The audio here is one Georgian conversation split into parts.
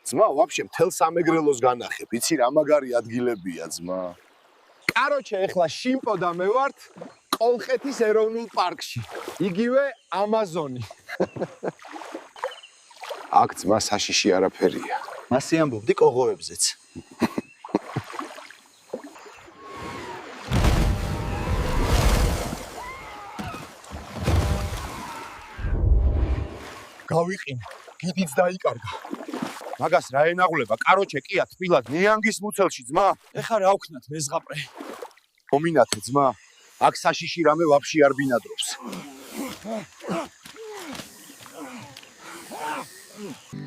ძმა, ვაფშე მთელ სამეგრელოს განახებ, იცი რა მაგარი ადგილებია, ძმა. კაროჩე, ეხლა შიმპო და მე ვართ კოლხეთის ეროვნულ პარკში. იგივე ამაზონი. აქ ძმა საშიში არაფერია. მასე ამბობდი კოღოებზეც. გავიყინე, გიდიც დაიკარგა. მაგას რა ენაღვლება? კაროჩე, კი ათბილად ნიანგის მუცელში, ძმა. ეხა რა ვქნათ მეზღაპრე? მომინათე, ძმა. აქ საშიში რამე ვაფშე არ ბინადრობს.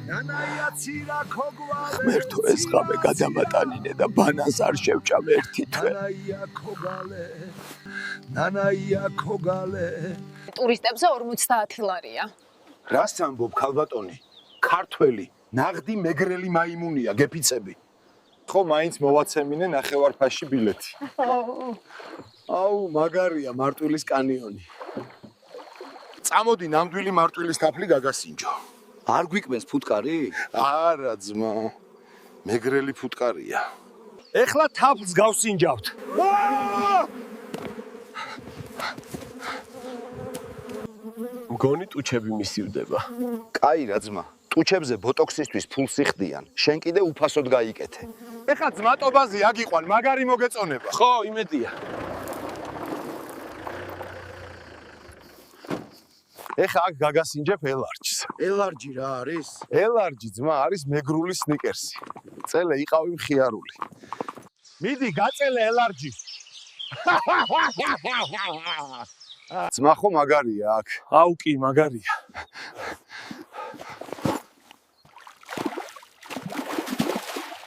ნანაიაცირა ქოგვალე. ღმერთო ეს ღამე გადამატანინე და ბანანს არ შევჭამ ერთი თვე. ნანაია ქოგალე. ტურისტებზე 50 ლარია. რას ამბობ, ქალბატონი? ქართველი, ნაღდი მეგრელი მაიმუნია, გეფიცები. ხო, მაინც მოვაცემინე ნახევარფასში ბილეთი. აუ, მაგარია მარტვილის კანიონი. წამოდი ნამდვილი მარტვილის თაფლი გაგასინჯო. არ გვიკვეს ფუტკარი? არა, ძმა. მეგრელი ფუტკარია. ეხლა თაფლს გავსინჯავთ. მგონი ტუჩები მისივდება. კაი რა ძმა. ტუჩებზე ბოტოქსისთვის ფულს იხდიან. შენ კიდე უფასოდ გაიკეთე. ეხლა ძმატობაზე აგიყვან, მაგარი მოგეწონება. ხო, იმედია. ეხლა აქ გაგასინჯებ ელარჯს. ელარჯი რა არის? ელარჯი ძმა არის მეგრული სნიკერსი. წელე იყავი მხიარული. მიდი, გაწელე ელარჯი. ძმა ხო მაგარია აქ. აუ კი, მაგარია.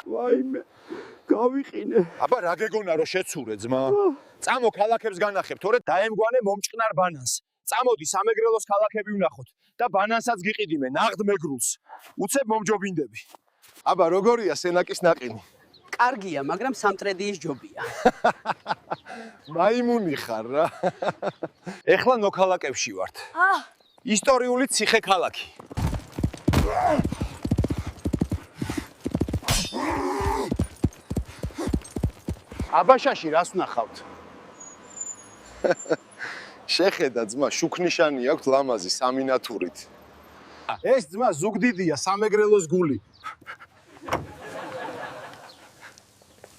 ვაიმე, გავიყინე. აბა რა გეგონა რომ შეცურე, ძმა? წამო ქალაქებს განახებ, თორე დაემგვანე მომჭყნარ ბანანს. წამოდი სამეგრელოს ქალაქები ვნახოთ და ბანანსაც გიყიდიმე, ნაღდ მეგრულს. უცებ მომჯობინდები. აბა როგორია სენაკის ნაყინი? კარგია, მაგრამ სამტრედიის ჯობია. მაიმუნი ხარ რა. ეხლა ნოქალაკებში ვართ. ისტორიული ციხე ქალაქი. აბაშაში რას ვნახავთ? შეხედა ძმა, შუქნიშანი აქვს ლამაზი სამინათურით. ეს ძმა ზუგდიდია, სამეგრელოს გული.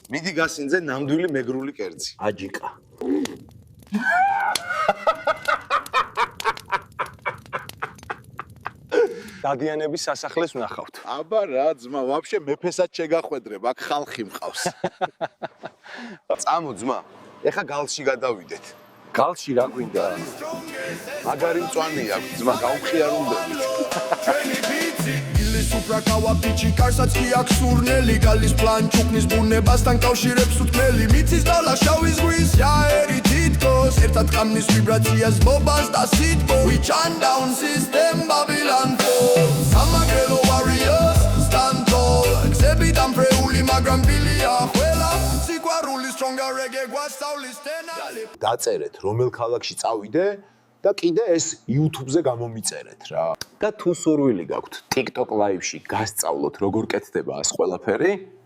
მიდი გასინძე ნამდვილი მეგრული კერძი. აჯიკა. დადიანების სასახლეს ვნახავთ. აბა რა ძმა, ვაფშე მეფესაც შეგახვედრებ, აქ ხალხი მყავს. წამო ძმა, ეხა გალში გადავიდეთ. გალში რა გვინდა? მაგარი მწვანე აქვს ძმა, გავხიარულდებით. სუფრაკავა პიჩი კარსაც კი აქვს სურნელი გალის პლანჩუკნის ბუნებასთან კავშირებს უთმელი მიწის დალა შავი ზღვის აერი თითქოს ერთად ყამნის ვიბრაციას მობას და სიტყვა we turn down system babylon fall სამაგრელო warriors stand tall გზები დამფრეული მაგრამ ბილია ყველა სიყვარული stronger reggae გვასწავლის თენალი დაწერეთ რომელ ქალაქში წავიდე და კიდე ეს YouTube-ზე გამომიწერეთ რა. და თუ სურვილი გაქვთ TikTok live-ში გასწავლოთ როგორ კეთდება ეს ყველაფერი,